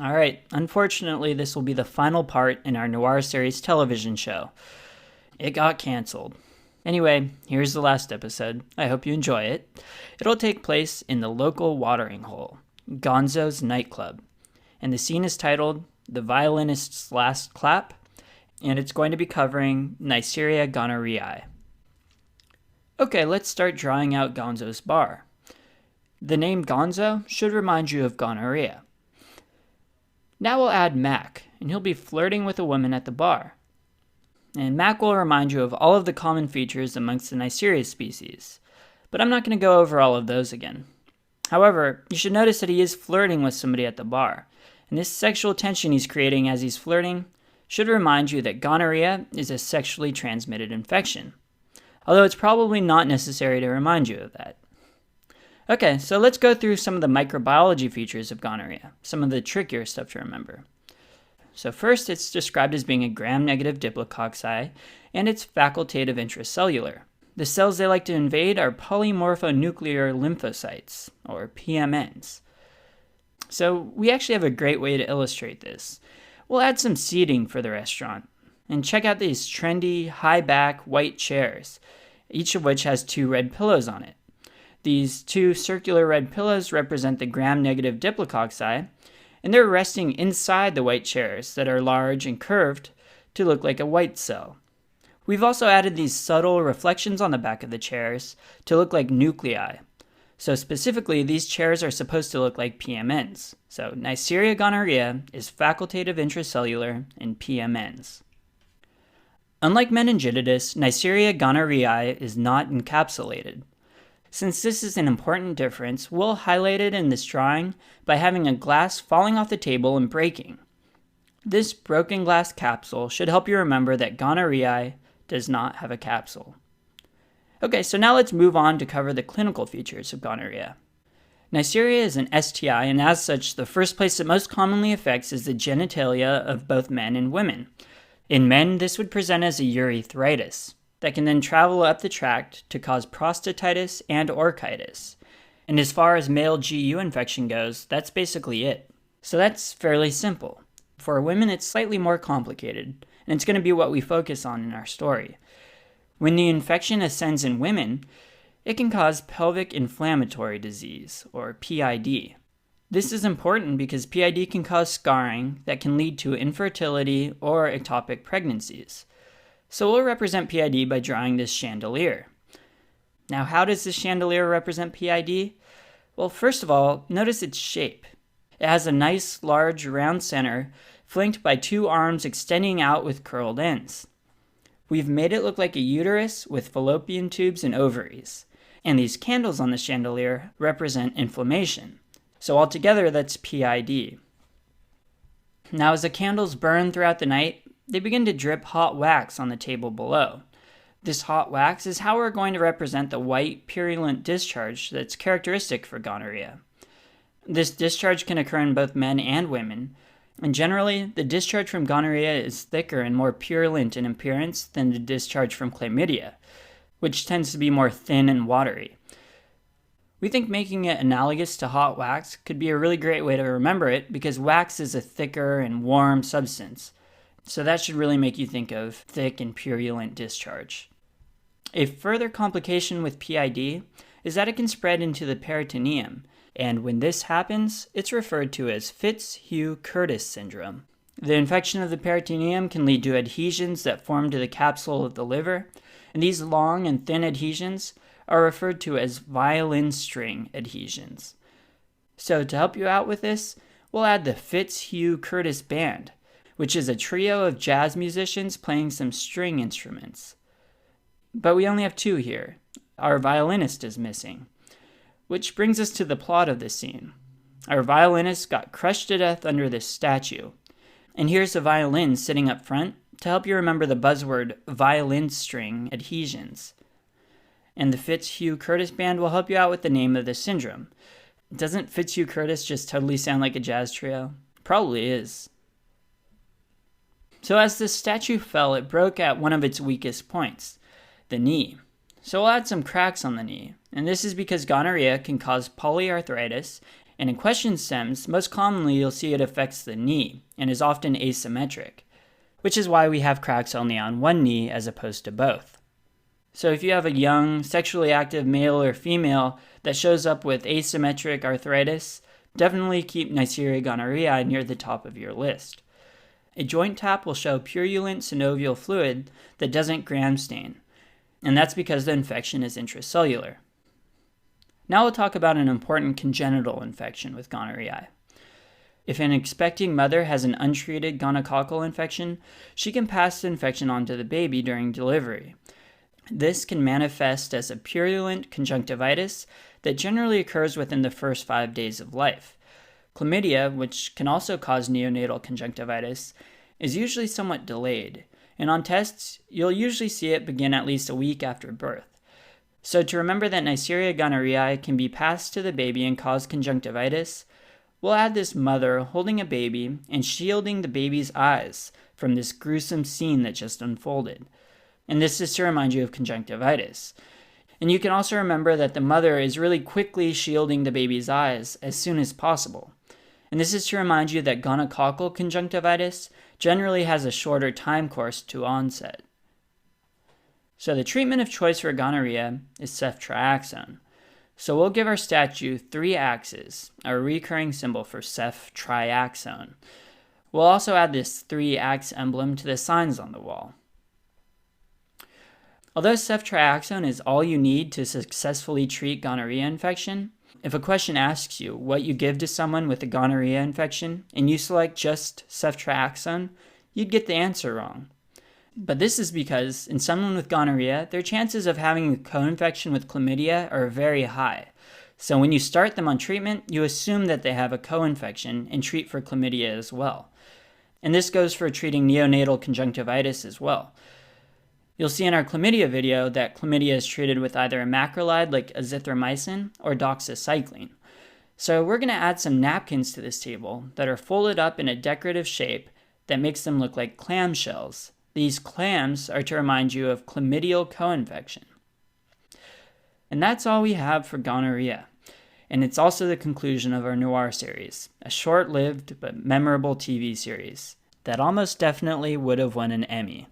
Alright, unfortunately this will be the final part in our Noir series television show. It got cancelled. Anyway, here's the last episode. I hope you enjoy it. It'll take place in the local watering hole, Gonzo's nightclub. And the scene is titled The Violinist's Last Clap, and it's going to be covering Neisseria gonorrheae. Okay, let's start drawing out Gonzo's bar. The name Gonzo should remind you of gonorrhea. Now we'll add Mac, and he'll be flirting with a woman at the bar. And Mac will remind you of all of the common features amongst the Neisseria species, but I'm not going to go over all of those again. However, you should notice that he is flirting with somebody at the bar, and this sexual tension he's creating as he's flirting should remind you that gonorrhea is a sexually transmitted infection, although it's probably not necessary to remind you of that. Okay, so let's go through some of the microbiology features of gonorrhea, some of the trickier stuff to remember. So first, it's described as being a gram-negative diplococci, and it's facultative intracellular. The cells they like to invade are polymorphonuclear lymphocytes, or PMNs. So we actually have a great way to illustrate this. We'll add some seating for the restaurant, and check out these trendy, high-back, white chairs, each of which has 2 red pillows on it. These 2 circular red pillows represent the gram-negative diplococci, and they're resting inside the white chairs that are large and curved to look like a white cell. We've also added these subtle reflections on the back of the chairs to look like nuclei. So specifically, these chairs are supposed to look like PMNs. So Neisseria gonorrhea is facultative intracellular in PMNs. Unlike meningitis, Neisseria gonorrheae is not encapsulated. Since this is an important difference, we'll highlight it in this drawing by having a glass falling off the table and breaking. This broken glass capsule should help you remember that gonorrheae does not have a capsule. Okay, so now let's move on to cover the clinical features of gonorrhea. Neisseria is an STI, and as such, the first place it most commonly affects is the genitalia of both men and women. In men, this would present as a urethritis that can then travel up the tract to cause prostatitis and orchitis. And as far as male GU infection goes, that's basically it. So that's fairly simple. For women, it's slightly more complicated, and it's going to be what we focus on in our story. When the infection ascends in women, it can cause pelvic inflammatory disease, or PID. This is important because PID can cause scarring that can lead to infertility or ectopic pregnancies. So we'll represent PID by drawing this chandelier. Now, how does this chandelier represent PID? Well, first of all, notice its shape. It has a nice, large, round center, flanked by 2 arms extending out with curled ends. We've made it look like a uterus with fallopian tubes and ovaries. And these candles on the chandelier represent inflammation. So altogether, that's PID. Now, as the candles burn throughout the night, they begin to drip hot wax on the table below. This hot wax is how we're going to represent the white, purulent discharge that's characteristic for gonorrhea. This discharge can occur in both men and women, and generally, the discharge from gonorrhea is thicker and more purulent in appearance than the discharge from chlamydia, which tends to be more thin and watery. We think making it analogous to hot wax could be a really great way to remember it because wax is a thicker and warm substance. So that should really make you think of thick and purulent discharge. A further complication with PID is that it can spread into the peritoneum, and when this happens, it's referred to as Fitzhugh-Curtis syndrome. The infection of the peritoneum can lead to adhesions that form to the capsule of the liver, and these long and thin adhesions are referred to as violin string adhesions. So to help you out with this, we'll add the Fitzhugh-Curtis band, which is a trio of jazz musicians playing some string instruments. But we only have 2 here. Our violinist is missing. Which brings us to the plot of this scene. Our violinist got crushed to death under this statue. And here's a violin sitting up front to help you remember the buzzword violin string adhesions. And the Fitzhugh-Curtis band will help you out with the name of this syndrome. Doesn't Fitzhugh-Curtis just totally sound like a jazz trio? Probably is. So as the statue fell, it broke at one of its weakest points, the knee. So we'll add some cracks on the knee, and this is because gonorrhea can cause polyarthritis, And in question stems, most commonly you'll see it affects the knee and is often asymmetric, which is why we have cracks only on one knee as opposed to both. So if you have a young, sexually active male or female that shows up with asymmetric arthritis, definitely keep Neisseria gonorrheae near the top of your list. A joint tap will show purulent synovial fluid that doesn't gram stain, and that's because the infection is intracellular. Now we'll talk about an important congenital infection with gonorrhea. If an expecting mother has an untreated gonococcal infection, she can pass the infection on to the baby during delivery. This can manifest as a purulent conjunctivitis that generally occurs within the first 5 days of life. Chlamydia, which can also cause neonatal conjunctivitis, is usually somewhat delayed, and on tests, you'll usually see it begin at least a week after birth. So to remember that Neisseria gonorrheae can be passed to the baby and cause conjunctivitis, we'll add this mother holding a baby and shielding the baby's eyes from this gruesome scene that just unfolded. And this is to remind you of conjunctivitis. And you can also remember that the mother is really quickly shielding the baby's eyes as soon as possible. And this is to remind you that gonococcal conjunctivitis generally has a shorter time course to onset. So the treatment of choice for gonorrhea is ceftriaxone. So we'll give our statue 3 axes, a recurring symbol for ceftriaxone. We'll also add this 3-axe emblem to the signs on the wall. Although ceftriaxone is all you need to successfully treat gonorrhea infection, if a question asks you what you give to someone with a gonorrhea infection and you select just ceftriaxone, you'd get the answer wrong. But this is because in someone with gonorrhea, their chances of having a co-infection with chlamydia are very high. So when you start them on treatment, you assume that they have a co-infection and treat for chlamydia as well. And this goes for treating neonatal conjunctivitis as well. You'll see in our chlamydia video that chlamydia is treated with either a macrolide like azithromycin or doxycycline. So we're going to add some napkins to this table that are folded up in a decorative shape that makes them look like clamshells. These clams are to remind you of chlamydial co-infection. And that's all we have for gonorrhea. And it's also the conclusion of our Noir series, a short-lived but memorable TV series that almost definitely would have won an Emmy.